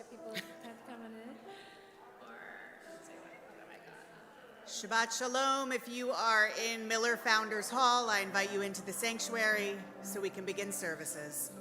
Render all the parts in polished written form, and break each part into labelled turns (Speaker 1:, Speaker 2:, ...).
Speaker 1: people have coming in.
Speaker 2: Shabbat Shalom. If you are in Miller Founders Hall, I invite you into the sanctuary so we can begin services.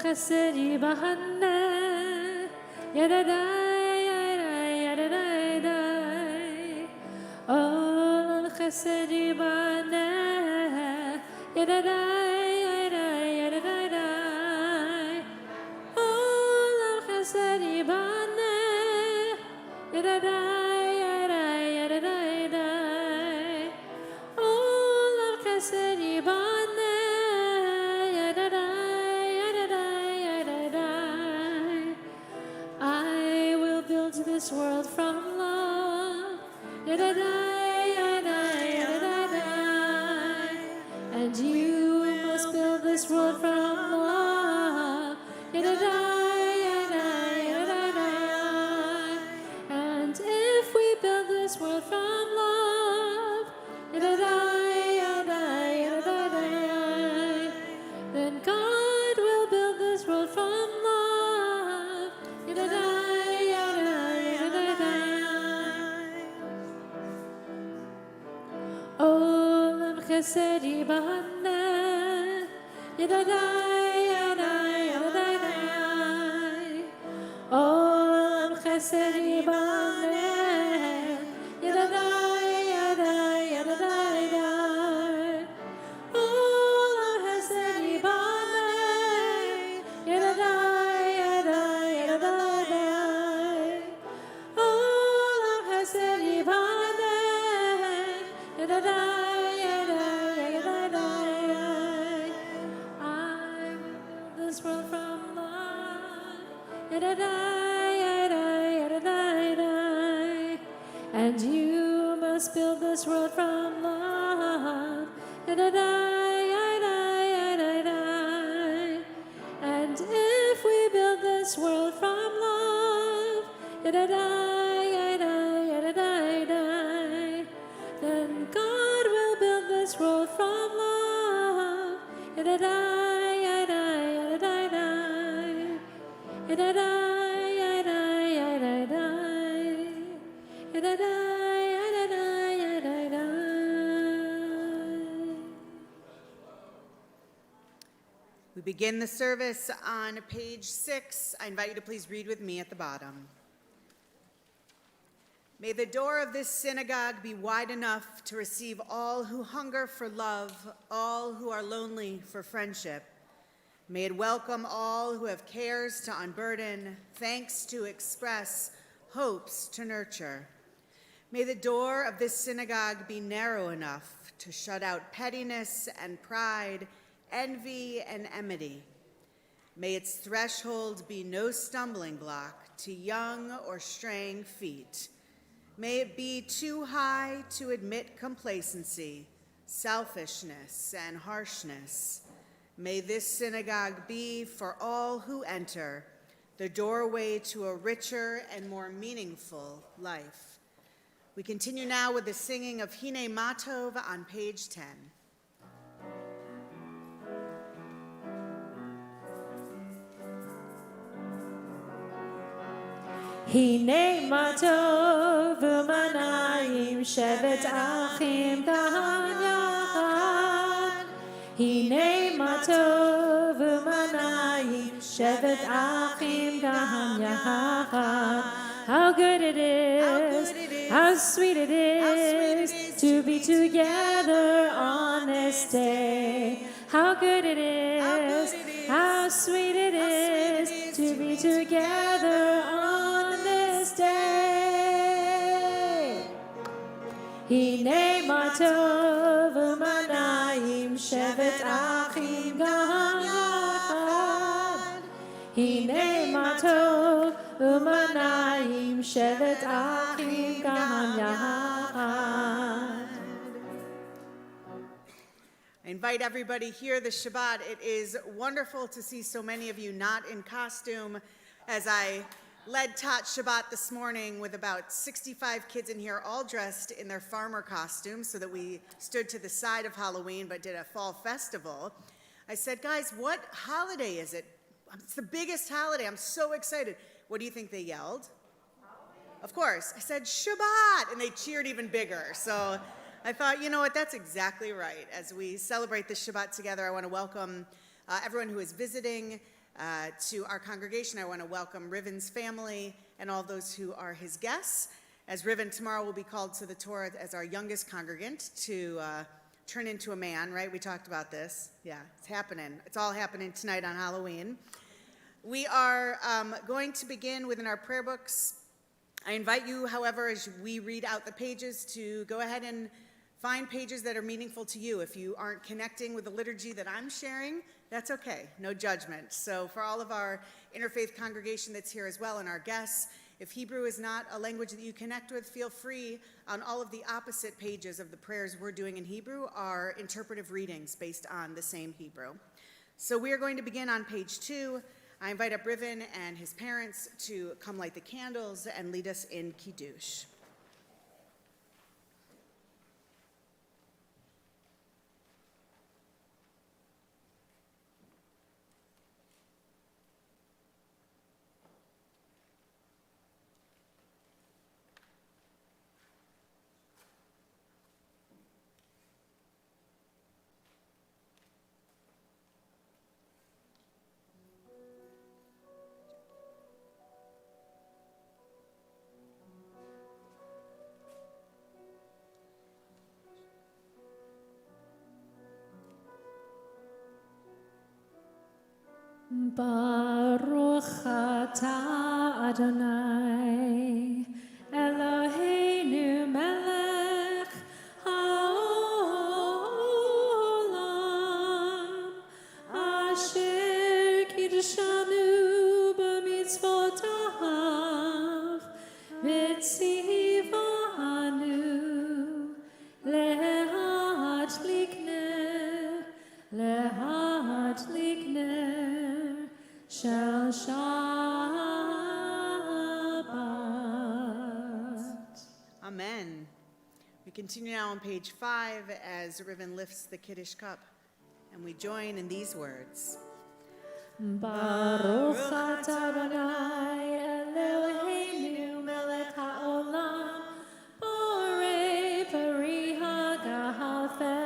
Speaker 1: Chesedi bahana, yadadai, yadadai, yadadai. Olam chesedi bahana, yadadai, yadadai, yadadai. Olam chesedi bahana, yadadai, yadadai, yadadai. Olam chesedi bahana. This world from love, and you must build this world from love, and if we build this world from love, then God will build this world from love. Olam chesedi bahana, yadadai, yadadai, yadadai. Olam chesedi bahana, yadadai, yadadai, yadadai. Olam chesedi bahana, yadadai, yadadai, yadadai. Olam chesedi bahana. This world from love, and you must build this world from love, and if we build this world from love, then God will build this world from love.
Speaker 2: We begin the service on page 6. I invite you to please read with me at the bottom. May the door of this synagogue be wide enough to receive all who hunger for love, all who are lonely for friendship. May it welcome all who have cares to unburden, thanks to express, hopes to nurture. May the door of this synagogue be narrow enough to shut out pettiness and pride, envy and enmity. May its threshold be no stumbling block to young or straying feet. May it be too high to admit complacency, selfishness, and harshness. May this synagogue be, for all who enter, the doorway to a richer and more meaningful life. We continue now with the singing of Hine Matov on page 10.
Speaker 1: Hine matov u'manayim shevet achim kahan yachad. Hine matov u'manayim shevet achim kahan yachad. How good it is, how sweet it is to be together on this day. How good it is, how sweet it is to be together on this day. הנה מה טוב ומה נעים שבת אחים גם יחד. הנה מה טוב ומה נעים שבת אחים גם יחד.
Speaker 2: I invite everybody here this Shabbat. It is wonderful to see so many of you not in costume. As I led Tot Shabbat this morning with about 65 kids in here, all dressed in their farmer costumes so that we stood to the side of Halloween but did a fall festival. I said, guys, what holiday is it? It's the biggest holiday. I'm so excited. What do you think they yelled? Of course. I said, Shabbat, and they cheered even bigger. So I thought, you know what, that's exactly right. As we celebrate this Shabbat together, I want to welcome everyone who is visiting to our congregation. I want to welcome Riven's family and all those who are his guests. As Riven tomorrow will be called to the Torah as our youngest congregant to turn into a man, right? We talked about this. Yeah, it's happening. It's all happening tonight on Halloween. We are going to begin within our prayer books. I invite you, however, as we read out the pages, to go ahead and find pages that are meaningful to you. If you aren't connecting with the liturgy that I'm sharing, that's okay, no judgment. So for all of our interfaith congregation that's here as well and our guests, if Hebrew is not a language that you connect with, feel free. On all of the opposite pages of the prayers we're doing in Hebrew are interpretive readings based on the same Hebrew. So we are going to begin on page 2. I invite up Riven and his parents to come light the candles and lead us in Kiddush.
Speaker 1: Baruch atah Adonai Eloheinu melech haolam asher kiddushanu b'mitzvotav v'tzivanu lehatlik ner Shel Shabbat.
Speaker 2: Amen. We continue now on page 5 as Riven lifts the Kiddush cup, and we join in these words.
Speaker 1: Baruch atah Adonai Eloheinu melech haolam borei peri hagafen.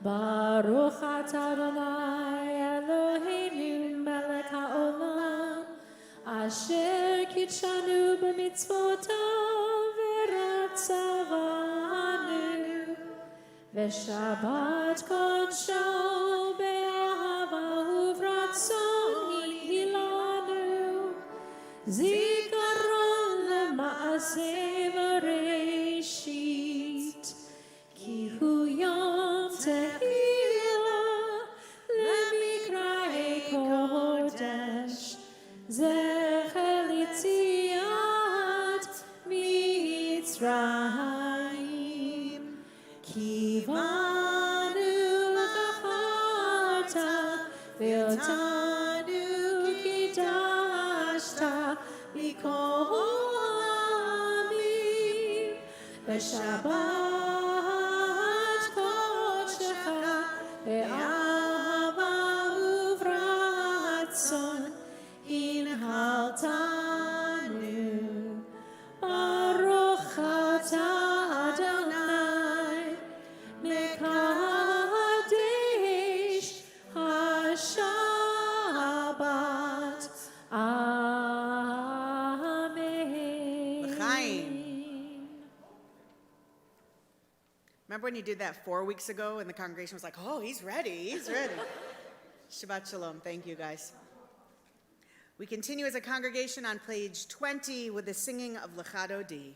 Speaker 1: Baruch atah Adonai Eloheinu melech haolam asher kitshanu b'mitzvotav v'ratzavanu v'shabbat kodsho be'ahava uvratzon hilanu zikaron lema'aseh v'reishit ki hu yom tehillah lemikra'ei kodesh zecher litziat mitzrayim kivanu v'charta v'otanu kidashta mikol ha'amim v'shabbat kodshecha be'ahava uvratzon hinhaltanu Baruch atah Adonai mekadesh hashabbat. Amen.
Speaker 2: L'chaim. Remember when you did that 4 weeks ago and the congregation was like, oh, he's ready. Shabbat shalom. Thank you, guys. We continue as a congregation on page 20 with the singing of L'chad Odi.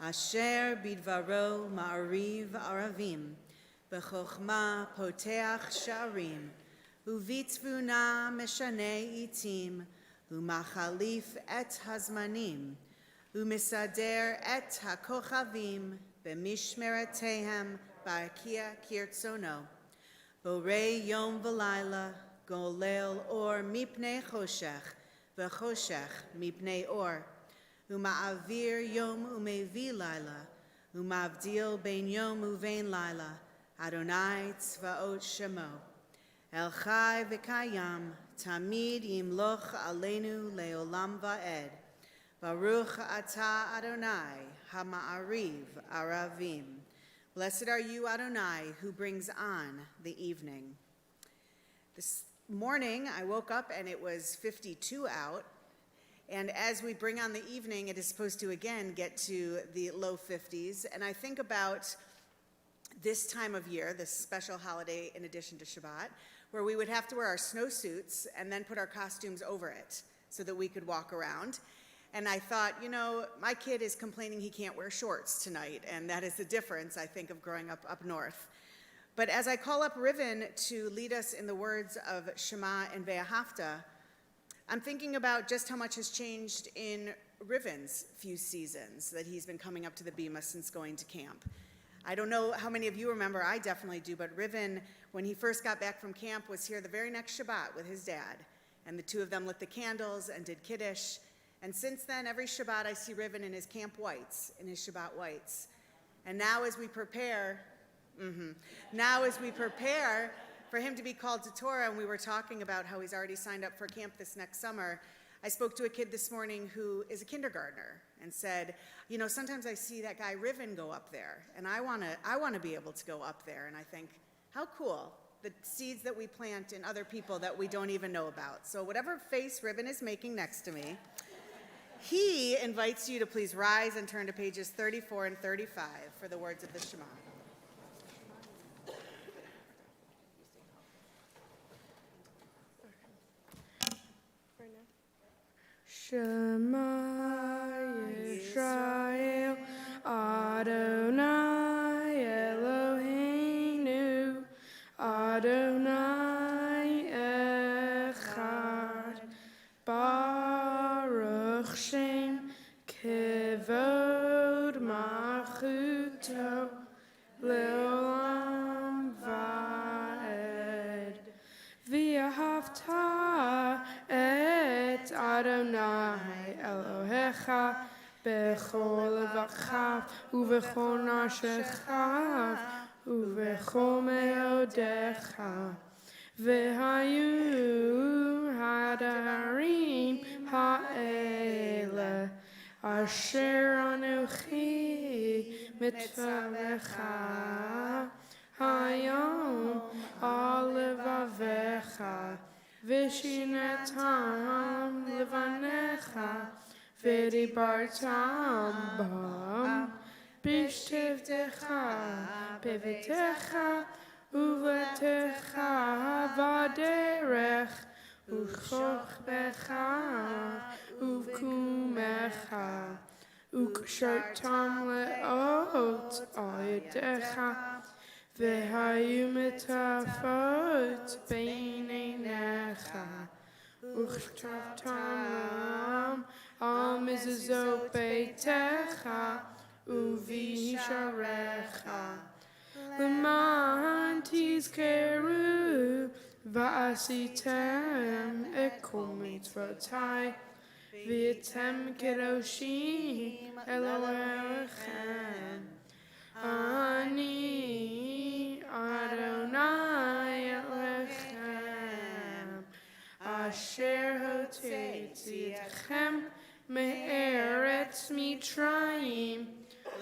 Speaker 2: Asher bidvaro ma'ariv aravim, b'chokhma poteach sharim, uvitzvuna meshanei itim, umachalif et hazmanim, umisader et hakochavim, b'mishmeretehem ba'akia kirtzono, borei yom v'layla, golel or mipnei choshech, v'choshech mipnei or, uma'avir yom umevi laila, umavdil ben yom uvein laila, Adonai tzvaot shemo. El chai v'kayam, tamid yimloch aleinu leolam va'ed. Baruch atah Adonai, hama'ariv aravim. Blessed are you, Adonai, who brings on the evening. This morning, I woke up and it was 52 out. And as we bring on the evening, it is supposed to again get to the low 50s. And I think about this time of year, this special holiday in addition to Shabbat, where we would have to wear our snowsuits and then put our costumes over it so that we could walk around. And I thought, you know, my kid is complaining he can't wear shorts tonight, and that is the difference, I think, of growing up north. But as I call up Riven to lead us in the words of Shema and Ve'ahavta, I'm thinking about just how much has changed in Riven's few seasons that he's been coming up to the Bima since going to camp. I don't know how many of you remember, I definitely do, but Riven, when he first got back from camp, was here the very next Shabbat with his dad. And the two of them lit the candles and did Kiddush. And since then, every Shabbat I see Riven in his camp whites, in his Shabbat whites. And now as we prepare for him to be called to Torah, and we were talking about how he's already signed up for camp this next summer, I spoke to a kid this morning who is a kindergartner and said, you know, sometimes I see that guy Riven go up there, and I want to be able to go up there. And I think, how cool, the seeds that we plant in other people that we don't even know about. So whatever face Riven is making next to me, he invites you to please rise and turn to pages 34 and 35 for the words of the Shema.
Speaker 3: Shema Yisrael, Adonai Eloheinu, Adonai Echad, Baruch Shem Kevod Malchuto Leolam Vaed, V'ahavta et Adonai Elohecha bechol levachav uvechol nafshecha uvechol meodecha v'hayu hadarim ha'ele asher anuchi mitzavecha hayom al levavecha V'shinatam levanecha, v'dibartam bam, b'shtivtecha, b'vitecha, uvetecha v'derech, u'chochbecha, u'kumecha, u'kshartam le'ot oyedecha, V'hayu mitafot b'neinecha, u'chtavtam al mizuzot beitecha, u'visharecha. L'man tizkeru v'asitem et kol mitzvotai, v'yetem kedoshim Elohechem. Ani Adonai Elohechem, asher hotzitzi etchem me'eretz Mitzrayim,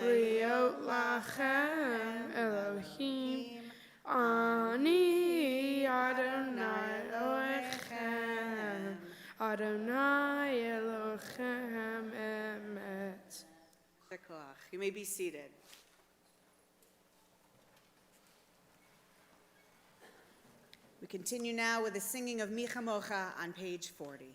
Speaker 3: liot lachem Elohim. Ani Adonai Elohechem, Adonai Elohechem emet.
Speaker 2: You may be seated. We continue now with the singing of Mi Chamocha on page 40.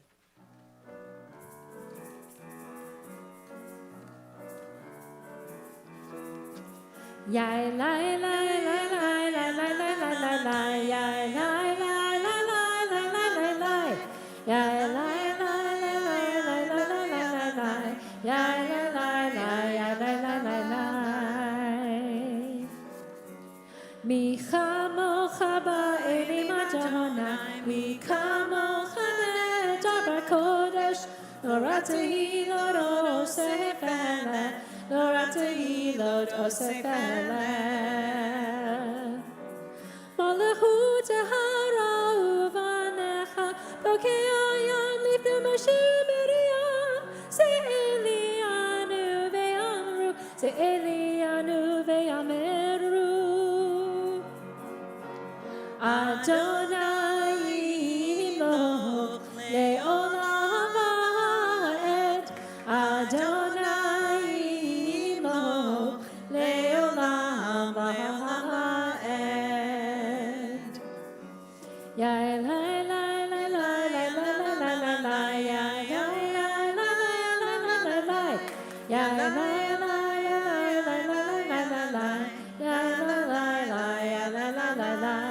Speaker 1: Yai lai lai lai lai lai lai lai lai lai lai. Yai lai lai lai lai lai lai lai lai. Yai lai lai lai lai lai lai lai lai lai. Yai lai lai lai yai lai lai lai lai. Mi chamocha ba'elim Adonai. Mi chamocha le'davar kodesh. Lo ratehi lo osef eleh. Lo ratehi lo osef eleh. Malachut hara uvanecha. Bokei hayam lifnu Moshe Miriam. Se'elianu ve'amru. Se'elianu ve'ameru. Adonai yimloch le'olam va'ed. Adonai yimloch le'olam va'ed. Yai lai lai lai lai lai lai lai lai lai. Yai lai lai lai lai lai lai lai. Yai lai lai lai lai lai lai lai lai. Yai lai lai lai lai lai lai lai.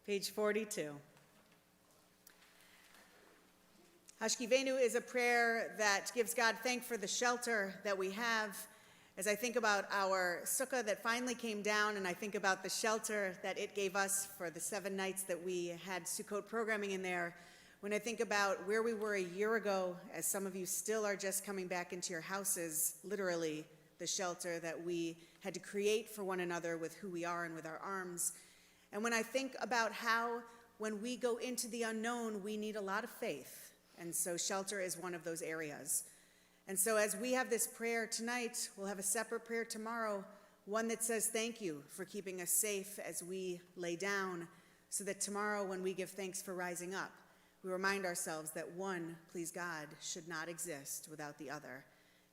Speaker 2: Page 42. Hashkivenu is a prayer that gives God thanks for the shelter that we have. As I think about our sukkah that finally came down, and I think about the shelter that it gave us for the 7 nights that we had Sukkot programming in there, when I think about where we were a year ago, as some of you still are just coming back into your houses, literally the shelter that we had to create for one another with who we are and with our arms. And when I think about how when we go into the unknown, we need a lot of faith. And so shelter is one of those areas. And so as we have this prayer tonight, we'll have a separate prayer tomorrow, one that says thank you for keeping us safe as we lay down, so that tomorrow when we give thanks for rising up, we remind ourselves that one, please God, should not exist without the other.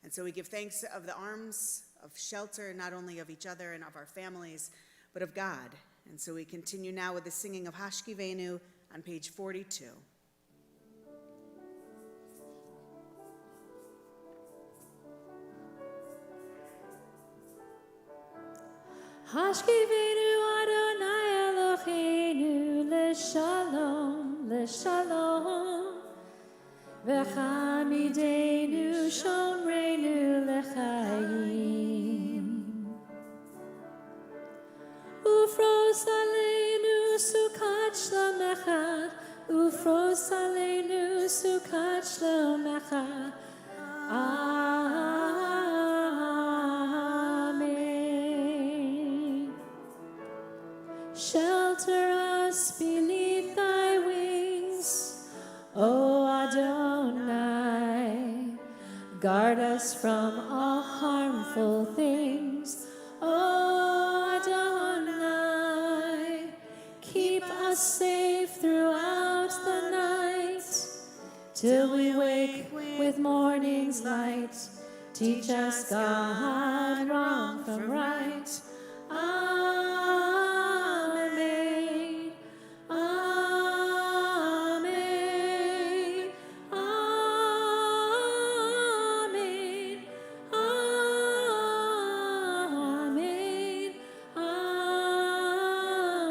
Speaker 2: And so we give thanks of the arms of shelter, not only of each other and of our families, but of God. And so we continue now with the singing of Hashkivenu on page 42.
Speaker 1: Hashkivenu Adonai Eloheinu l'shalom, l'shalom. V'chamidenu shomreinu l'chaim. Ufros aleinu sukat shlomecha. Ufros aleinu sukat shlomecha. Amen. Shelter us beneath thy wings, O Adonai. Guard us from all harmful things, O Adonai. Keep us safe throughout the night, till we wake with morning's light. Teach us, God, wrong from right. Amen. Amen. Amen. Amen.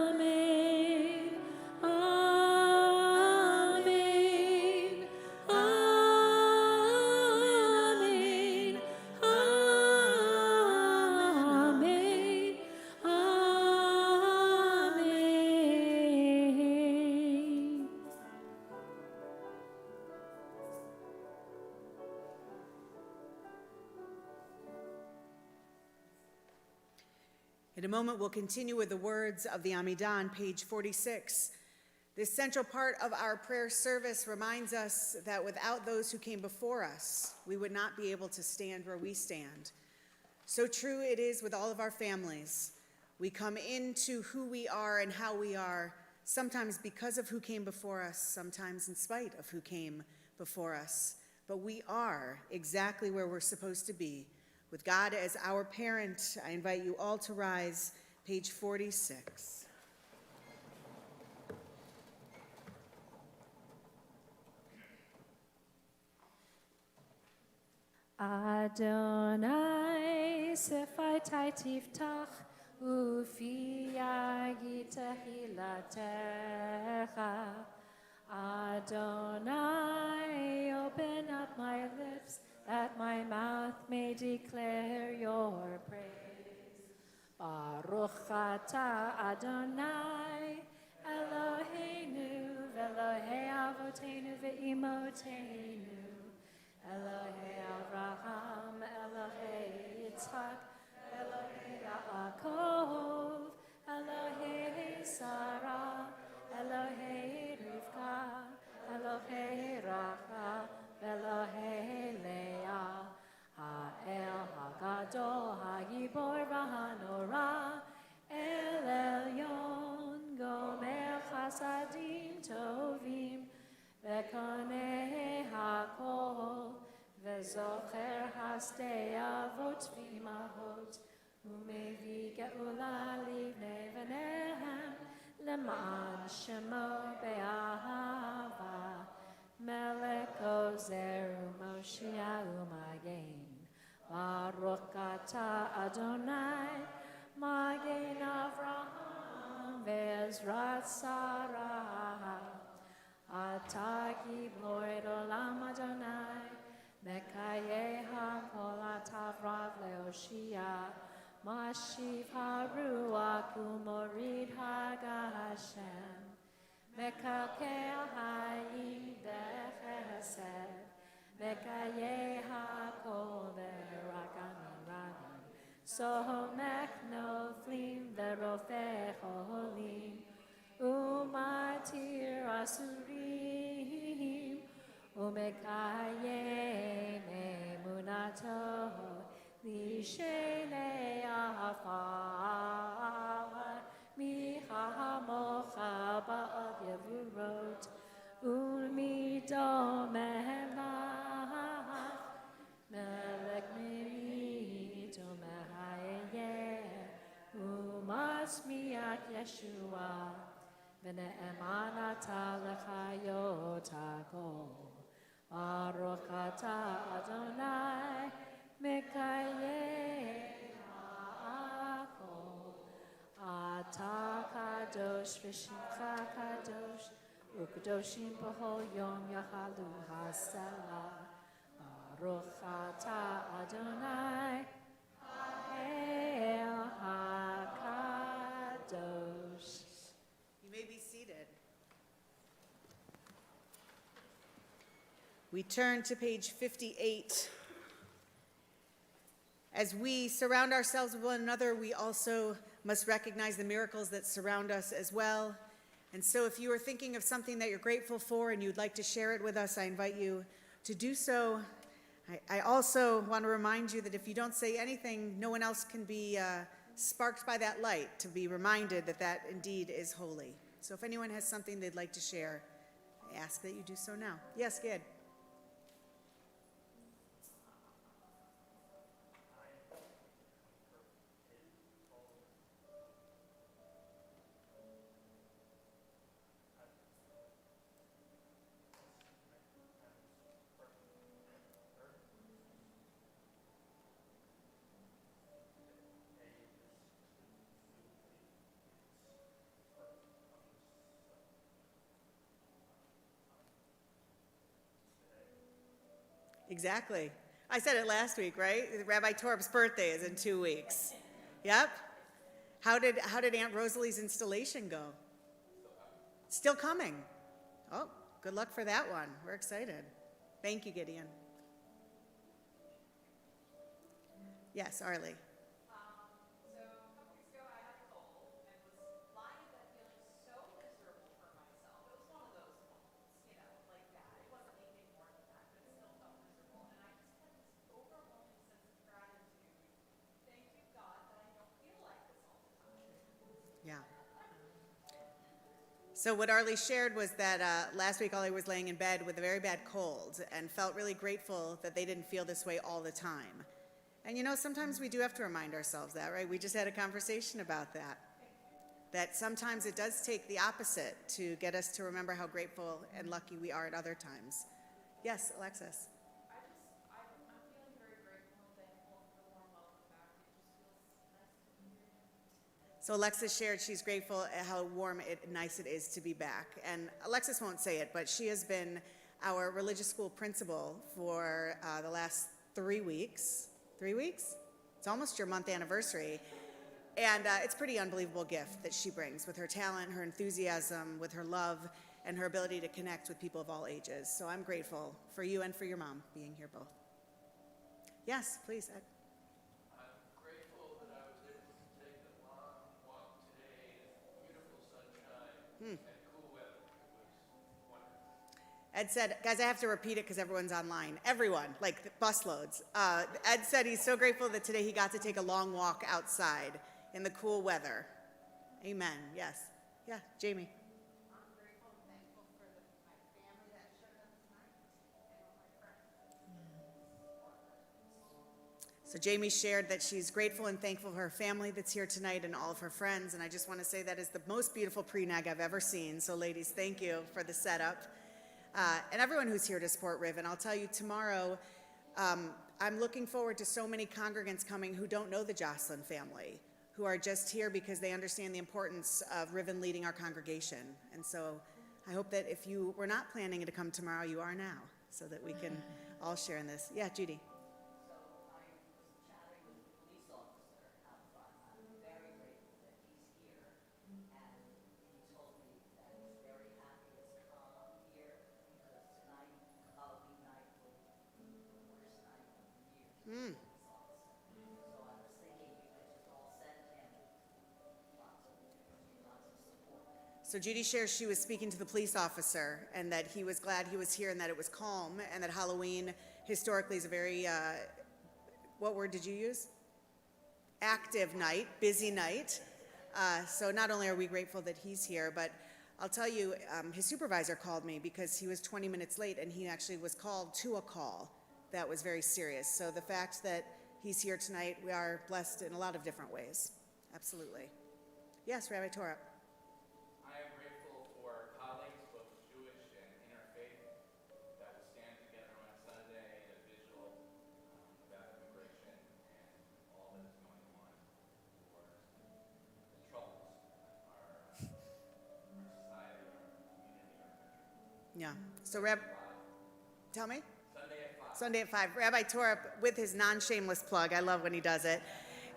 Speaker 1: Amen. Amen. Amen. Amen. Amen.
Speaker 2: In a moment, we'll continue with the words of the Amidah on page 46. This central part of our prayer service reminds us that without those who came before us, we would not be able to stand where we stand. So true it is with all of our families. We come into who we are and how we are, sometimes because of who came before us, sometimes in spite of who came before us. But we are exactly where we're supposed to be. With God as our parent, I invite you all to rise, page 46.
Speaker 1: Adonai sefaitai tiftach ufi yagita hilatecha. Adonai, open up my lips that my mouth may declare your praise. Baruch atah Adonai Eloheinu v'Elohei avotenu ve'imotenu Elohei Avraham, Elohei Yitzchak, Elohei Yaakov, Elohei Sarah, Elohei Rivka, Elohei Rachel, Elohei Leah, Ha'el HaGadol, HaGibor v'Hanora, El Elyon, Gomer Chasadim Tovim, Vekonei hakol, vezocher hasdei avot v'imahot, umevi geula livnei v'nehem, leman shemo be'ahava, melech ozer u'moshia u'magen, Baruch atah Adonai, magen Avraham ve'ezrat Sarah, Atah gibor olam Adonai, mekayeha kol atavrav leoshia, mashiv haruach umorid hagashem, mekakel hayim bechesed, mekayeha kol veraganim ragim, somech noflim verofeh holim, Umatir asurim, umekayem emunato, lishene afar, mihamocha ba'ad yevurot, ulmidomelach, melech mimito mehayeh, umasmiach Yeshua, V'ne'emanata lechayot hakol, Baruch atah Adonai, mekayem ha'akol, Atah kadosh v'shimcha kadosh, u'kadoshim b'chol yom yachalu hasela, Baruch atah Adonai, el hakadosh.
Speaker 2: You may be seated. We turn to page 58. As we surround ourselves with one another, we also must recognize the miracles that surround us as well. And so if you are thinking of something that you're grateful for and you'd like to share it with us, I invite you to do so. I also want to remind you that if you don't say anything, no one else can be sparked by that light, to be reminded that that indeed is holy. So if anyone has something they'd like to share, I ask that you do so now. Yes, Gid. Exactly. I said it last week, right? Rabbi Torb's birthday is in 2 weeks. Yep. How did Aunt Rosalie's installation go? Still coming. Oh, good luck for that one. We're excited. Thank you, Gideon. Yes, Arlie. Yeah. So what Arlie shared was that last week Arlie was laying in bed with a very bad cold and felt really grateful that they didn't feel this way all the time. And you know, sometimes we do have to remind ourselves that, right? We just had a conversation about that. That sometimes it does take the opposite to get us to remember how grateful and lucky we are at other times. Yes, Alexis.
Speaker 4: I'm feeling very
Speaker 2: So Alexis shared she's grateful at how warm and nice it is to be back. And Alexis won't say it, but she has been our religious school principal for the last 3 weeks. 3 weeks? It's almost your month anniversary. And it's a pretty unbelievable gift that she brings with her talent, her enthusiasm, with her love, and her ability to connect with people of all ages. So I'm grateful for you and for your mom being here both. Yes, please, Ed.
Speaker 4: I'm grateful that I was able to take a long walk today in beautiful sunshine and cool weather. It was wonderful.
Speaker 2: Ed said, guys, I have to repeat it because everyone's online. Everyone, like busloads. Ed said he's so grateful that today he got to take a long walk outside in the cool weather. Amen. Yes. Yeah, Jamie.
Speaker 5: I'm grateful and thankful for my family that showed up tonight and all my friends.
Speaker 2: So Jamie shared that she's grateful and thankful for her family that's here tonight and all of her friends. And I just want to say that is the most beautiful pre-nag I've ever seen. So ladies, thank you for the setup. And everyone who's here to support Riv. And I'll tell you, tomorrow, I'm looking forward to so many congregants coming who don't know the Jocelyn family, who are just here because they understand the importance of Riven leading our congregation. And so I hope that if you were not planning to come tomorrow, you are now, so that we can all share in this. Yeah, Judy.
Speaker 6: So I was chatting with the police officer out front. I'm very grateful that he's here. And he told me that he's very happy it's calm here because tonight, Halloween night, will be the worst night of the year to be a police officer. So I was thinking we could just all send him lots of support.
Speaker 2: So Judy shares she was speaking to the police officer and that he was glad he was here and that it was calm and that Halloween historically is a very, what word did you use? Active night, busy night. So not only are we grateful that he's here, but I'll tell you, his supervisor called me because he was 20 minutes late and he actually was called to a call that was very serious. So the fact that he's here tonight, we are blessed in a lot of different ways. Absolutely. Yes, Rabbi Torah.
Speaker 4: I am grateful for colleagues, both Jewish and interfaith, that will stand together on Sunday in a vigil about immigration and all that is going on for the troubles in our society, our community, our country.
Speaker 2: Yeah. So tell me.
Speaker 4: Sunday at 5.
Speaker 2: Sunday at 5. Rabbi Torah, with his non-shameless plug, I love when he does it,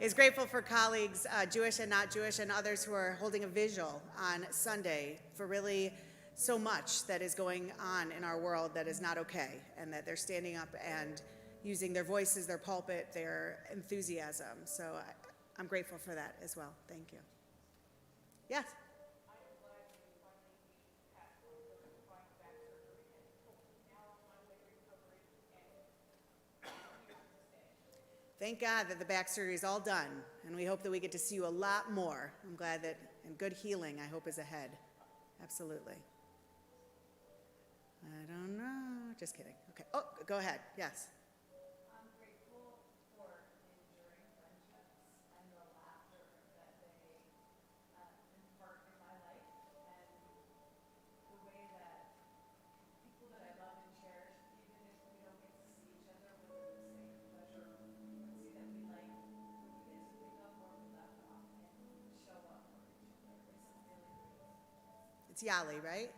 Speaker 2: is grateful for colleagues, Jewish and not Jewish, and others who are holding a vigil on Sunday for really so much that is going on in our world that is not okay, and that they're standing up and using their voices, their pulpit, their enthusiasm. So I'm grateful for that as well. Thank you. Yes? Thank God that the back surgery is all done, and we hope that we get to see you a lot more. I'm glad that, and good healing, I hope, is ahead. Absolutely. I don't know. Just kidding. Okay. Oh, go ahead. Yes.
Speaker 5: I'm grateful for enduring friendships and the laughter that they impart in my life and the way that people that I love and cherish, even if we don't get to see each other with the same pleasure, let's say that we like, we get to pick up where we left off and show up for each other. It's really great.
Speaker 2: It's Yali, right?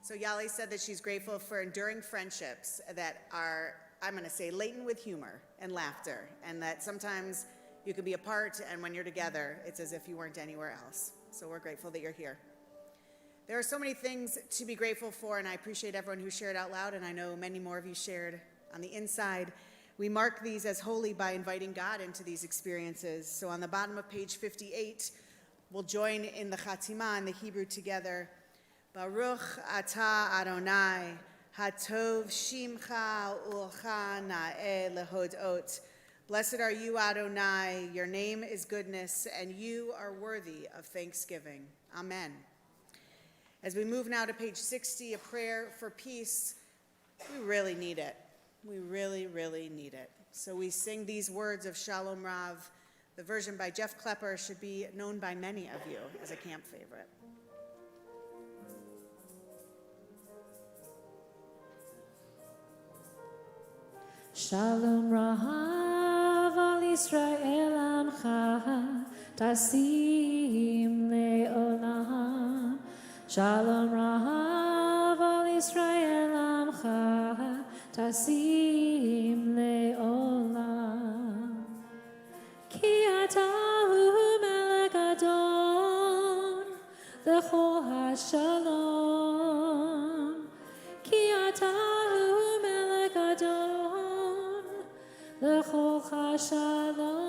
Speaker 2: So Yali said that she's grateful for enduring friendships that are, I'm going to say, laden with humor and laughter, and that sometimes you can be apart, and when you're together, it's as if you weren't anywhere else. So we're grateful that you're here. There are so many things to be grateful for, and I appreciate everyone who shared out loud, and I know many more of you shared on the inside. We mark these as holy by inviting God into these experiences. So on the bottom of page 58, we'll join in the Chatzimah in the Hebrew together. Baruch atah Adonai, hatov shimcha u'cha na'eh lehodot. Blessed are you, Adonai, your name is goodness, and you are worthy of thanksgiving. Amen. As we move now to page 60, a prayer for peace, we really need it. We really, really need it. So we sing these words of Shalom Rav. The version by Jeff Klepper should be known by many of you as a camp favorite.
Speaker 1: Shalom Rahav al Yisrael Amcha Tasi Shalom Rahav al Yisrael Amcha Tasim Le'olam Ki Atahu Melech Adon L'chol HaShalom Ki Atahu Melech Adon L'chol HaShalom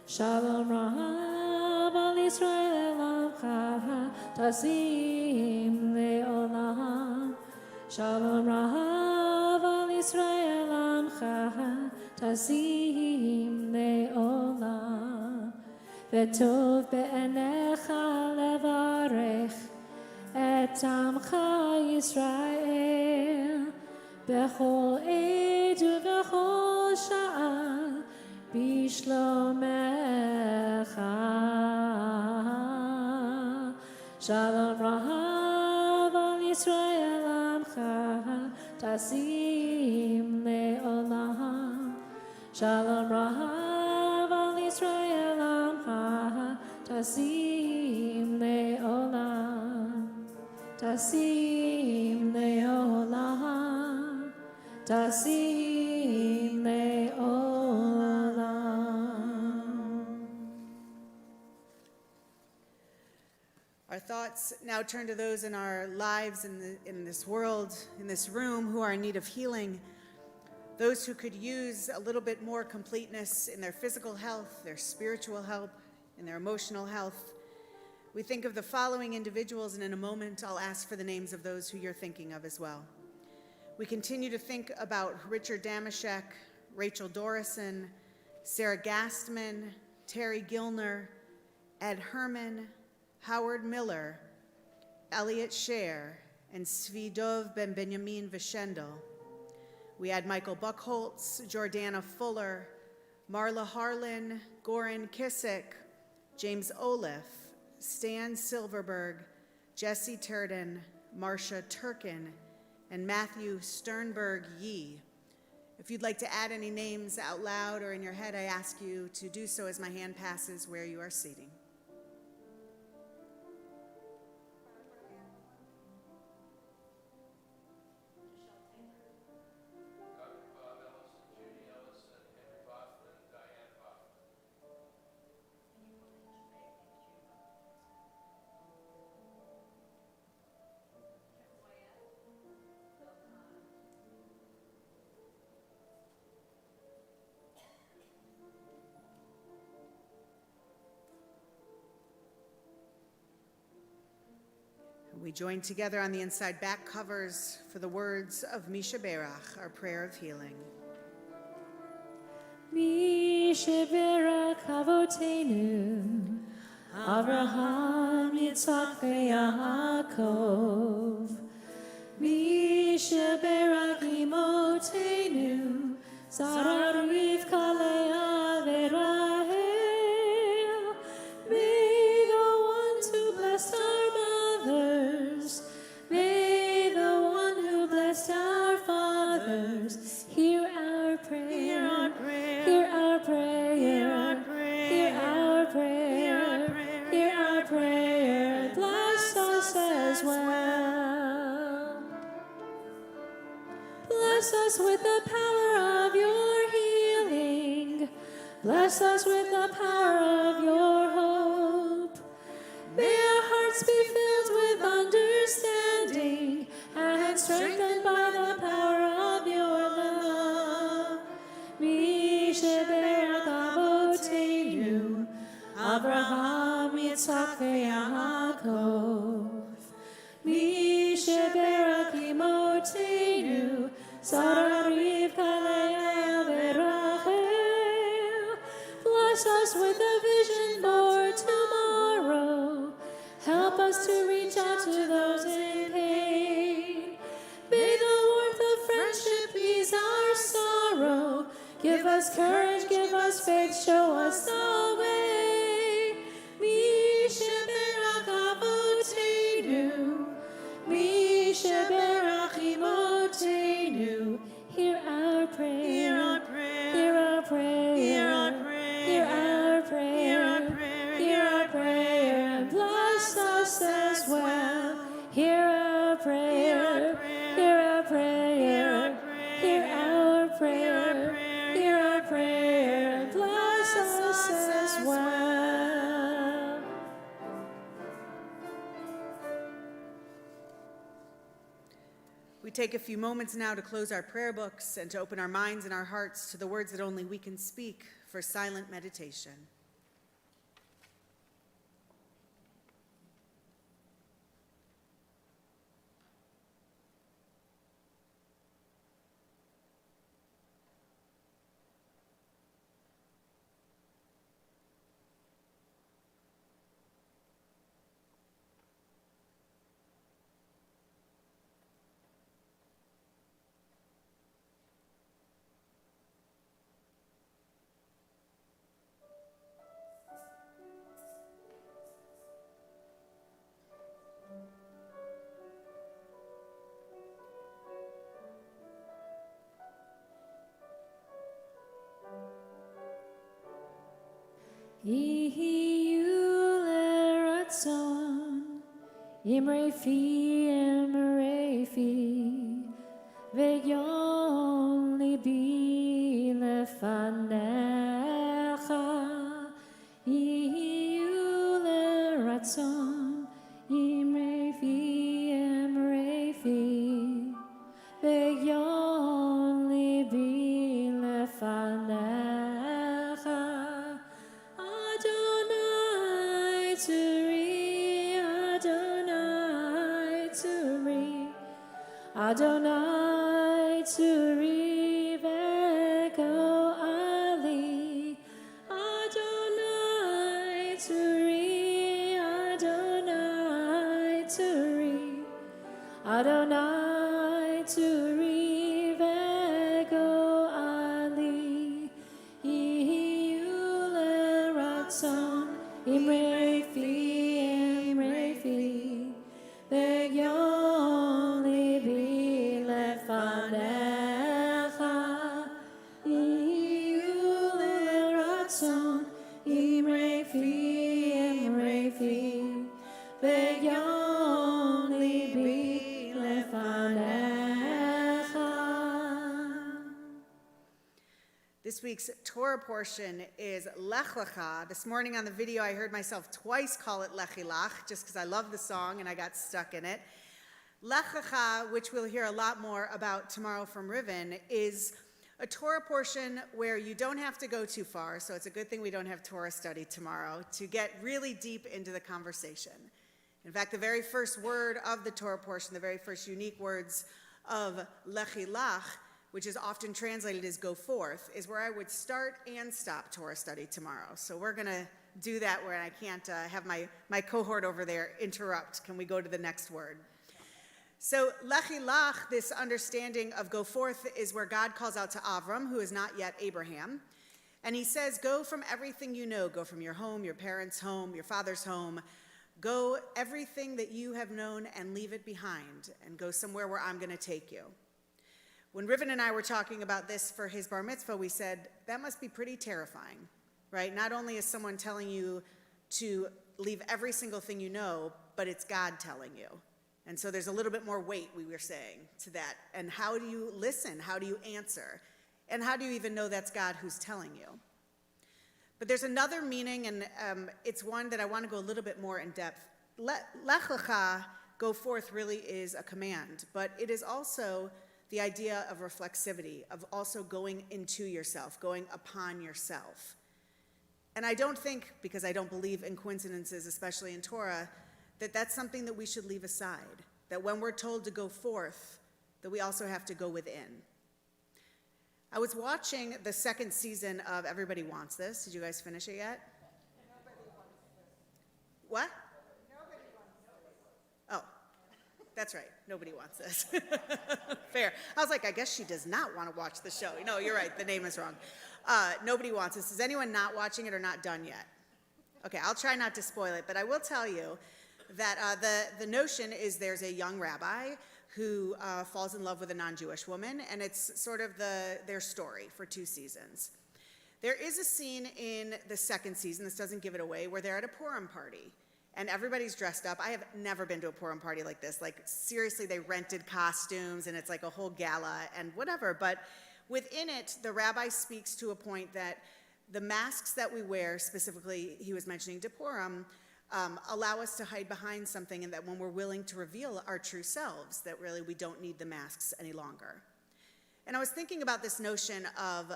Speaker 1: Shalom Rahav al Yisrael Amcha Tasim Le'olam Shalom Rahav al Yisrael Amcha Tasim Le'olam V'tov be'enecha levarech Et Amcha Yisrael Bechol ed u'bechol sha'a Bishlomecha Shalom Rahav al Yisrael Amcha Tasim Le'olam Shalom Rahav al Yisrael Amcha Tasim Le'olam Tasim Le'olam Tasim Le'olam.
Speaker 2: Our thoughts now turn to those in our lives, in this world, in this room, who are in need of healing. Those who could use a little bit more completeness in their physical health, their spiritual health, in their emotional health. We think of the following individuals, and in a moment I'll ask for the names of those who you're thinking of as well. We continue to think about Richard Damashek, Rachel Dorison, Sarah Gastman, Terry Gilner, Ed Herman, Howard Miller, Elliot Scher, and Svidov Ben Benjamin Vishendel. We add Michael Buckholtz, Jordana Fuller, Marla Harlan, Goran Kissick, James Olaf, Stan Silverberg, Jesse Turden, Marcia Turkin, and Matthew Sternberg Yee. If you'd like to add any names out loud or in your head, I ask you to do so as my hand passes where you are seating. We join together on the inside back covers for the words of Misha Berach, our prayer of healing.
Speaker 1: Misha Berach Avotenu, Avraham, Yitzchak, veYaakov. Misha Berach Imotenu, Sarah, Rivka, Leah, veRachel. May the ones who blessed our mothers, may the one who blessed our fathers, hear our prayer, hear our prayer, hear our prayer, hear our prayer, hear our prayer, hear our prayer, bless us as well. Bless us with the power of your healing, bless us with the power of your hope. May our hearts be filled with understanding and strengthened by the power of your love. Misha Berach Avotenu, Avraham, Yitzchak, veYaakov. Misha Berach Imotenu, Sarah, Rivka, Leah, veRachel. Bless us with a vision for tomorrow. Help us to reach out to those in pain. May the warmth of friendship ease our sorrow. Give us courage, give us faith, show us the way. Misha Berach Avotenu, Misha Berach Imotenu. Hear our prayer, hear our prayer, hear our prayer, hear our prayer, hear our prayer, hear our prayer, hear our prayer. Bless
Speaker 2: take a few moments now to close our prayer books and to open our minds and our hearts to the words that only we can speak for silent meditation.
Speaker 1: יהיו לרצון אמרי פי ויום ליבי לפניך יהיו לרצון אמרי פי ויום ליבי לפניך Adonai Tzuri Vego Ali Adonai Tzuri Adonai Tzuri Adonai Tzuri Vego Ali Yiyu Leratzon Imrei Fi Vego
Speaker 2: This week's Torah portion is Lech Lecha. This morning on the video, I heard myself twice call it Lechi Lach, just because I love the song and I got stuck in it. Lech Lecha, which we'll hear a lot more about tomorrow from Riven, is a Torah portion where you don't have to go too far, so it's a good thing we don't have Torah study tomorrow, to get really deep into the conversation. In fact, the very first word of the Torah portion, the very first unique words of Lechi Lach, which is often translated as go forth, is where I would start and stop Torah study tomorrow. So we're going to do that where I can't have my cohort over there interrupt. Can we go to the next word? So Lechi Lach, this understanding of go forth, is where God calls out to Avram, who is not yet Abraham. And he says, go from everything you know. Go from your home, your parents' home, your father's home. Go everything that you have known and leave it behind and go somewhere where I'm going to take you. When Riven and I were talking about this for his bar mitzvah, we said, that must be pretty terrifying, right? Not only is someone telling you to leave every single thing you know, but it's God telling you. And so there's a little bit more weight, we were saying, to that. And how do you listen? How do you answer? And how do you even know that's God who's telling you? But there's another meaning, and it's one that I want to go a little bit more in depth. Lech Lecha, go forth, really is a command, but it is also the idea of reflexivity, of also going into yourself, going upon yourself. And I don't think, because I don't believe in coincidences, especially in Torah, that that's something that we should leave aside, that when we're told to go forth, that we also have to go within. I was watching the second season of Everybody Wants This. Did you guys finish it yet?
Speaker 5: Nobody wants this.
Speaker 2: What?
Speaker 5: Nobody wants this.
Speaker 2: Oh, that's right. Nobody wants this. Fair. I was like, I guess she does not want to watch the show. No, you're right. The name is wrong. Nobody wants this. Is anyone not watching it or not done yet? Okay, I'll try not to spoil it, but I will tell you that the notion is there's a young rabbi who falls in love with a non-Jewish woman, and it's sort of their story for 2 seasons. There is a scene in the second season, this doesn't give it away, where they're at a Purim party, and everybody's dressed up. I have never been to a Purim party like this. Like, seriously, they rented costumes, and it's like a whole gala and whatever, but within it, the rabbi speaks to a point that the masks that we wear, specifically, he was mentioning to Purim, allow us to hide behind something, and that when we're willing to reveal our true selves, that really we don't need the masks any longer. And I was thinking about this notion of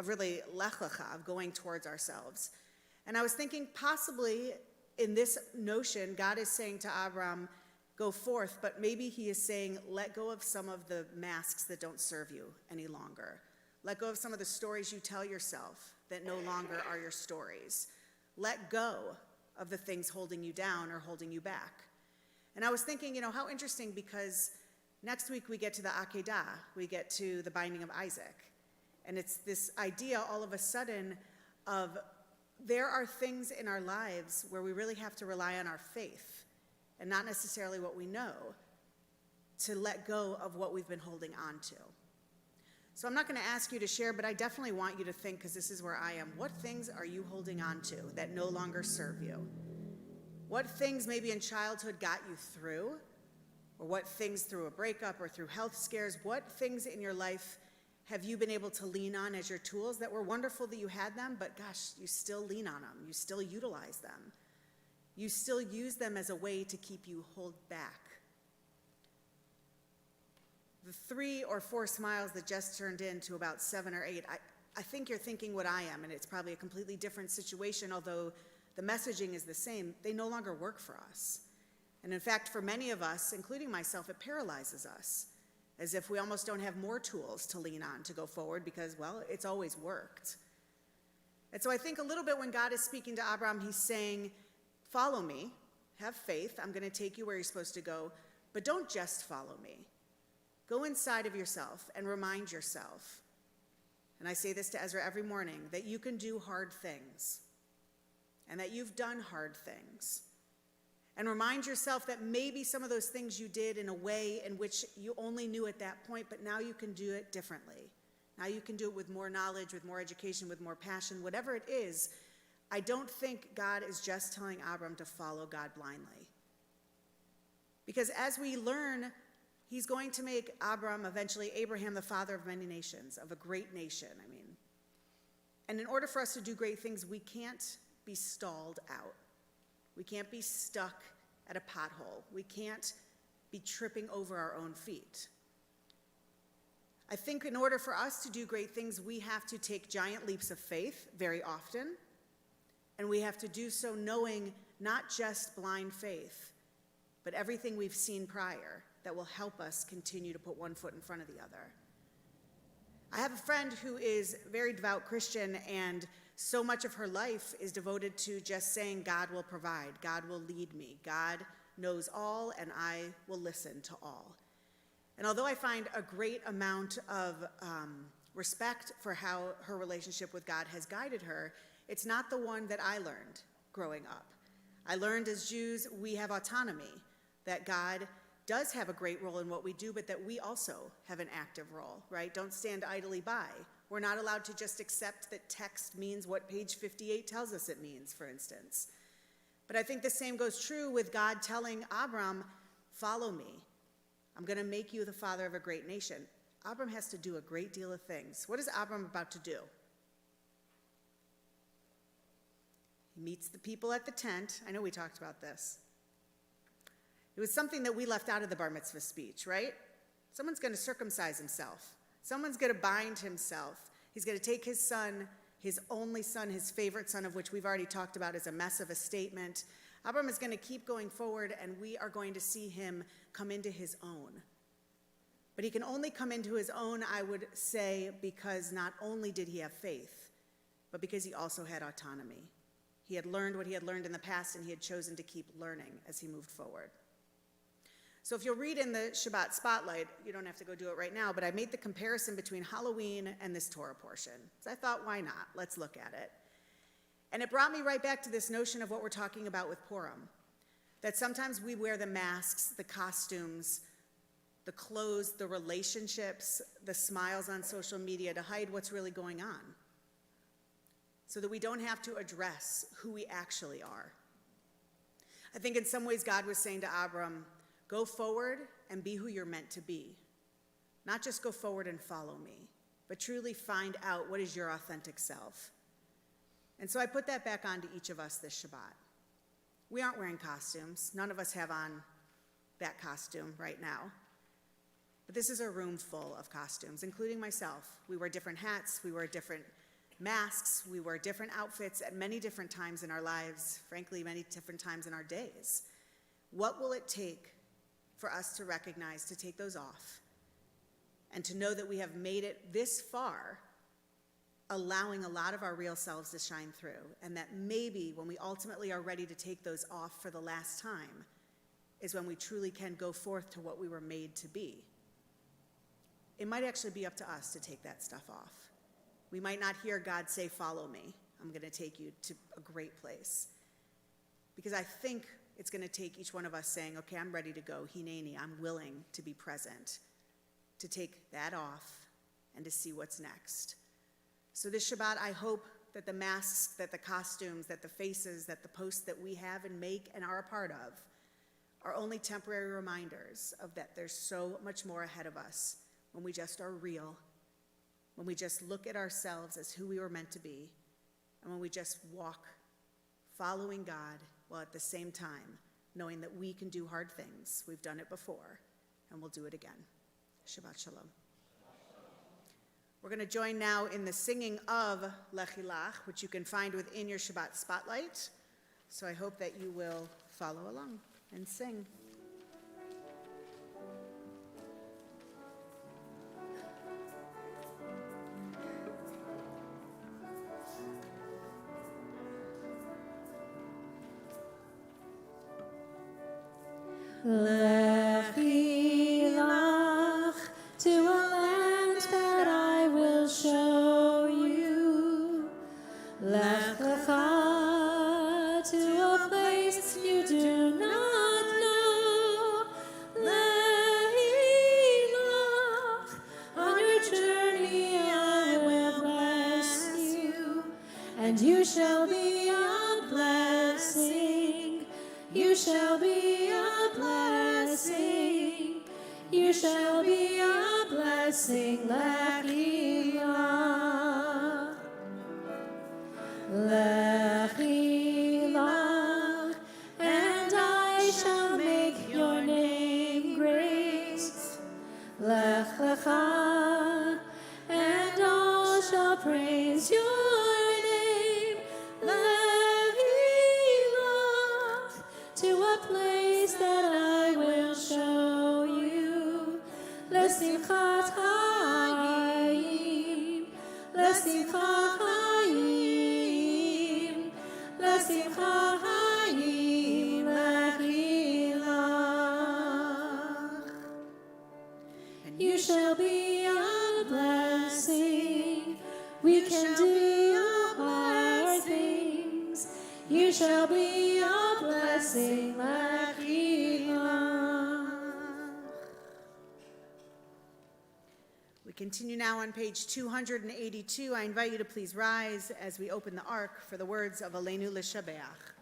Speaker 2: really lech lecha, of going towards ourselves. And I was thinking possibly in this notion, God is saying to Abram, go forth, but maybe he is saying, let go of some of the masks that don't serve you any longer. Let go of some of the stories you tell yourself that no longer are your stories. Let go of the things holding you down or holding you back. And I was thinking, how interesting, because next week we get to the Akedah, we get to the binding of Isaac. And it's this idea all of a sudden of there are things in our lives where we really have to rely on our faith and not necessarily what we know to let go of what we've been holding on to. So I'm not going to ask you to share, but I definitely want you to think, because this is where I am. What things are you holding on to that no longer serve you? What things maybe in childhood got you through? Or what things through a breakup or through health scares? What things in your life have you been able to lean on as your tools that were wonderful that you had them, but gosh, you still lean on them. You still utilize them. You still use them as a way to keep you hold back. The 3 or 4 smiles that just turned into about 7 or 8, I think you're thinking what I am, and it's probably a completely different situation, although the messaging is the same. They no longer work for us. And in fact, for many of us, including myself, it paralyzes us, as if we almost don't have more tools to lean on to go forward because, well, it's always worked. And so I think a little bit when God is speaking to Abram, he's saying, follow me, have faith, I'm going to take you where you're supposed to go, but don't just follow me. Go inside of yourself and remind yourself, and I say this to Ezra every morning, that you can do hard things and that you've done hard things. And remind yourself that maybe some of those things you did in a way in which you only knew at that point, but now you can do it differently. Now you can do it with more knowledge, with more education, with more passion, whatever it is. I don't think God is just telling Abram to follow God blindly. Because as we learn, he's going to make Abram, eventually Abraham, the father of many nations, of a great nation. And in order for us to do great things, we can't be stalled out. We can't be stuck at a pothole. We can't be tripping over our own feet. I think in order for us to do great things, we have to take giant leaps of faith very often, and we have to do so knowing not just blind faith, but everything we've seen prior that will help us continue to put one foot in front of the other. I have a friend who is a very devout Christian, and so much of her life is devoted to just saying, God will provide, God will lead me, God knows all, and I will listen to all. And although I find a great amount of respect for how her relationship with God has guided her, it's not the one that I learned growing up. I learned as Jews, we have autonomy, that God does have a great role in what we do, but that we also have an active role, right? Don't stand idly by. We're not allowed to just accept that text means what page 58 tells us it means, for instance. But I think the same goes true with God telling Abram, follow me. I'm going to make you the father of a great nation. Abram has to do a great deal of things. What is Abram about to do? He meets the people at the tent. I know we talked about this. It was something that we left out of the bar mitzvah speech, right? Someone's going to circumcise himself. Someone's going to bind himself. He's going to take his son, his only son, his favorite son, of which we've already talked about as a mess of a statement. Abram is going to keep going forward, and we are going to see him come into his own. But he can only come into his own, I would say, because not only did he have faith, but because he also had autonomy. He had learned what he had learned in the past, and he had chosen to keep learning as he moved forward. So if you'll read in the Shabbat Spotlight, you don't have to go do it right now, but I made the comparison between Halloween and this Torah portion. So I thought, why not? Let's look at it. And it brought me right back to this notion of what we're talking about with Purim, that sometimes we wear the masks, the costumes, the clothes, the relationships, the smiles on social media to hide what's really going on, so that we don't have to address who we actually are. I think in some ways God was saying to Abram, go forward and be who you're meant to be. Not just go forward and follow me, but truly find out what is your authentic self. And so I put that back onto each of us this Shabbat. We aren't wearing costumes. None of us have on that costume right now. But this is a room full of costumes, including myself. We wear different hats, we wear different masks, we wear different outfits at many different times in our lives, frankly, many different times in our days. What will it take for us to recognize, to take those off, and to know that we have made it this far, allowing a lot of our real selves to shine through, and that maybe when we ultimately are ready to take those off for the last time is when we truly can go forth to what we were made to be. It might actually be up to us to take that stuff off. We might not hear God say, "Follow me. I'm going to take you to a great place." Because I think it's going to take each one of us saying, "Okay, I'm ready to go. Hineni, I'm willing to be present," to take that off and to see what's next. So this Shabbat, I hope that the masks, that the costumes, that the faces, that the posts that we have and make and are a part of are only temporary reminders of that there's so much more ahead of us when we just are real, when we just look at ourselves as who we were meant to be, and when we just walk following God while at the same time knowing that we can do hard things. We've done it before, and we'll do it again. Shabbat Shalom. We're going to join now in the singing of Lechilach, which you can find within your Shabbat Spotlight. So I hope that you will follow along and sing.
Speaker 1: Lechilach, to a land that I will show you. Lech lecha, to a place you do not know. Lechilach, on your journey I will bless you, and you shall be a blessing. You shall be a blessing. You shall be a blessing. Lechilach. Lechilach. And I shall make your name great. Lech lecha. And all shall praise your name. Lechilach. To a place that I will show you. L'simchat hayim, l'simchat hayim, l'simchat hayim, lechilach. And you shall be a blessing. We can do hard things. You shall be a blessing, lechilach.
Speaker 2: We continue now on page 282. I invite you to please rise as we open the ark for the words of Aleinu L'Shabeach.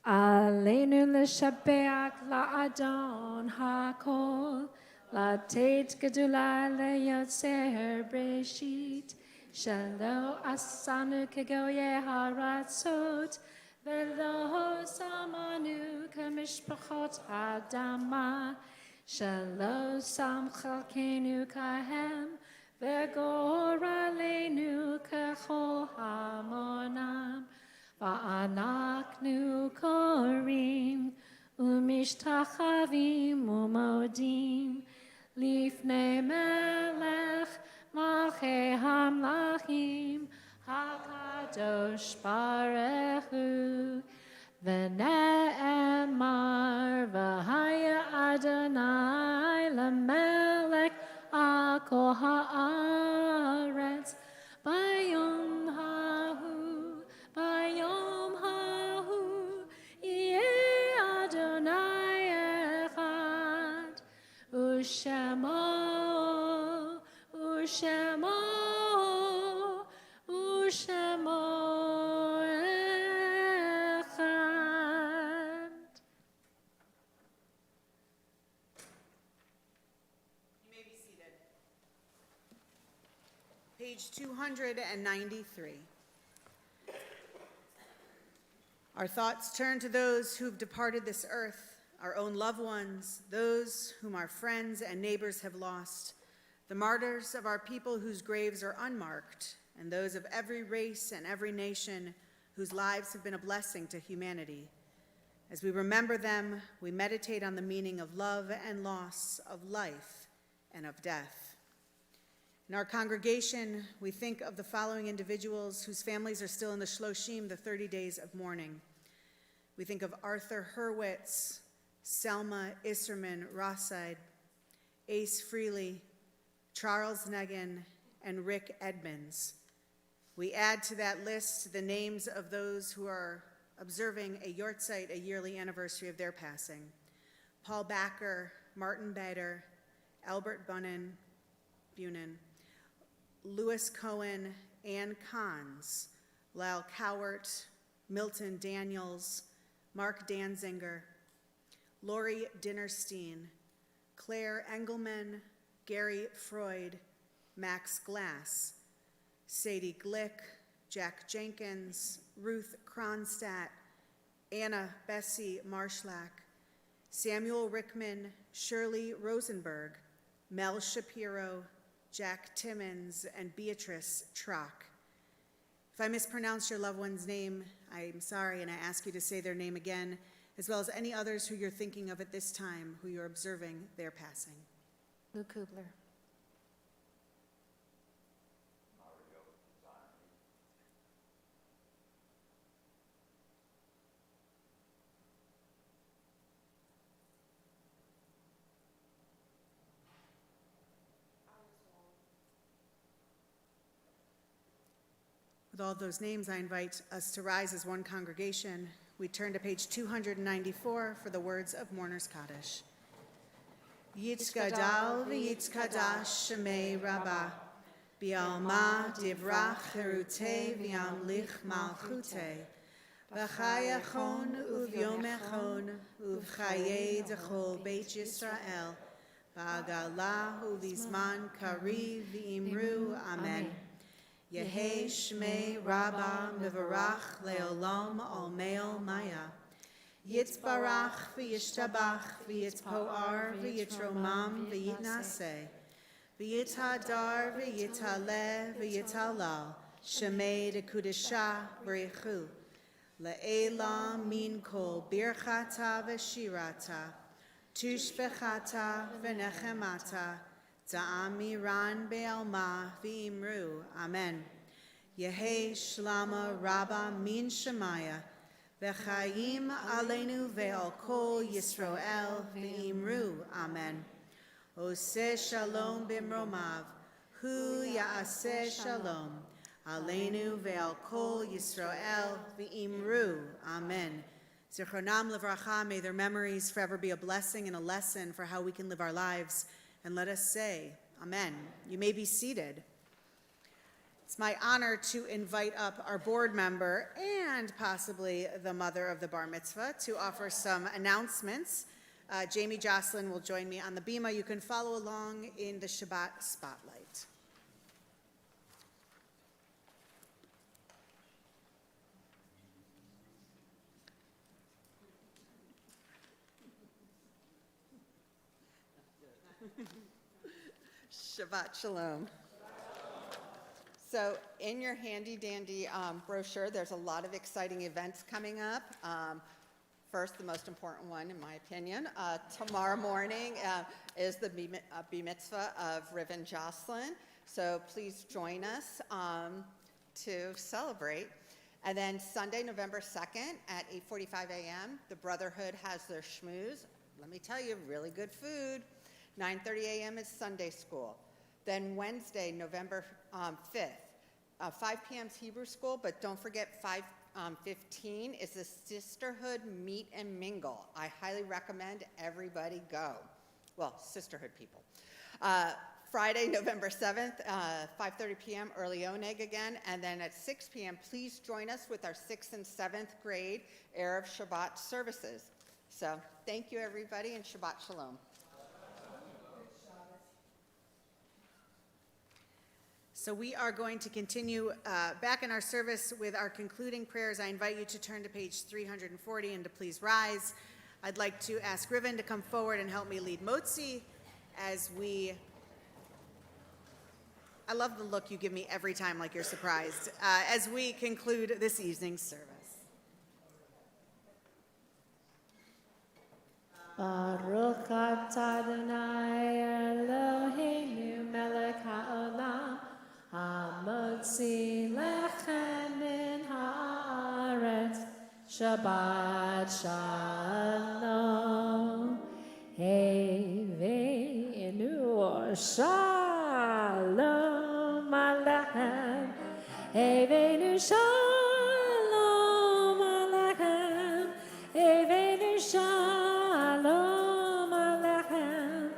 Speaker 1: Aleinu l'shabeach la'adon ha'kol, la'tet gedula le'yotzer breshit, shelo asanu kegoye haratzot, velo samanu kemishpachot ha'adama, shelo sam chalkenu kahem, v'gor aleinu kechol hamonam. Va'anaknu korim umishtachavim umodim lifnei melech malchei hamlachim hakadosh baruch hu v'ne'emar v'haya Adonai lemelech al kol haaretz bayom hahu. Bayom hahu yeh Adonai echad, u'shemo, u'shemo, u'shemo echad.
Speaker 2: page 293. Our thoughts turn to those who've departed this earth, our own loved ones, those whom our friends and neighbors have lost, the martyrs of our people whose graves are unmarked, and those of every race and every nation whose lives have been a blessing to humanity. As we remember them, we meditate on the meaning of love and loss, of life and of death. In our congregation, we think of the following individuals whose families are still in the Shloshim, the 30 days of mourning. We think of Arthur Hurwitz, Selma Isserman Rosside, Ace Freely, Charles Negan, and Rick Edmonds. We add to that list the names of those who are observing a yortzeit, a yearly anniversary of their passing. Paul Backer, Martin Bader, Albert Bunin, Louis Cohen, Ann Kahns, Lyle Cowart, Milton Daniels, Mark Danzinger, Lori Dinnerstein, Claire Engelman, Gary Freud, Max Glass, Sadie Glick, Jack Jenkins, Ruth Kronstadt, Anna Bessie Marshlack, Samuel Rickman, Shirley Rosenberg, Mel Shapiro, Jack Timmons, and Beatrice Trock. If I mispronounce your loved one's name, I'm sorry, and I ask you to say their name again, as well as any others who you're thinking of at this time, who you're observing their passing.
Speaker 1: Lou Kubler.
Speaker 2: With all those names, I invite us to rise as one congregation. We turn to page 294 for the words of Mourner's Kaddish. Yitzgadal v'yitzkadash shemei rabbah, bi'alma divrach cherutei v'yamlich malchutei, v'chayachon uv'yomechon uv'chayei dechol beit Yisrael, ba'agala u'lizman kariv v'imru amen. Yehei Shmei Rabbah Mivarach Leolam Almeo Maya. Yitzbarach v'yishtabach v'yitzpoar v'yitromam v'yitnaseh. V'yithadar v'yitale v'yitalal. Shemei dekudesha b'richu. Le'ela min kol birchata v'shirata. Tushbechata v'nechemata. Ta'amiran be'alma v'imru, amen. Yehei shlama rabba min shemaya, v'chayim aleinu ve'al kol Yisroel v'imru, amen. Oseh shalom b'mromav, hu ya'aseh shalom, aleinu ve'al kol Yisroel v'imru, amen. Zichronam livracha, may their memories forever be a blessing and a lesson for how we can live our lives. And let us say, amen. You may be seated. It's my honor to invite up our board member and possibly the mother of the bar mitzvah to offer some announcements. Jamie Jocelyn will join me on the bima. You can follow along in the Shabbat spotlight.
Speaker 7: Shabbat Shalom. So in your handy-dandy brochure, there's a lot of exciting events coming up. First, the most important one, in my opinion, tomorrow morning is the Bar Mitzvah of Riven Jocelyn. So please join us to celebrate. And then Sunday, November 2nd at 8:45 a.m., the Brotherhood has their schmooze. Let me tell you, really good food. 9:30 a.m. is Sunday school. Then Wednesday, November 5th, 5 p.m. is Hebrew school, but don't forget 5:15 is the Sisterhood Meet and Mingle. I highly recommend everybody go. Well, sisterhood people. Friday, November 7th, 5:30 p.m., early oneg again. And then at 6 p.m., please join us with our 6th and 7th grade Erev Shabbat services. So thank you, everybody, and Shabbat Shalom.
Speaker 2: So we are going to continue back in our service with our concluding prayers. I invite you to turn to page 340 and to please rise. I'd like to ask Riven to come forward and help me lead Motzi as we... I love the look you give me every time, like you're surprised, as we conclude this evening's service.
Speaker 1: Baruch atah Adonai Eloheinu melech haolam hamotzi lechem min haaretz Shabbat shalom Heveinu shalom alechem Heveinu shalom alechem Heveinu shalom alechem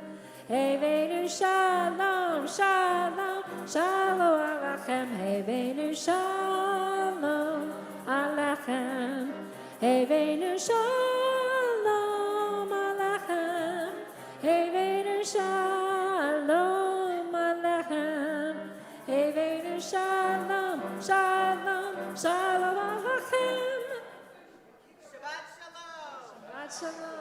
Speaker 1: Heveinu shalom shalom shalom alechem Heveinu shalom alechem Heveinu shalom alechem Heveinu shalom alechem Heveinu shalom shalom shalom alechem
Speaker 2: Shabbat shalom.
Speaker 1: Shabbat shalom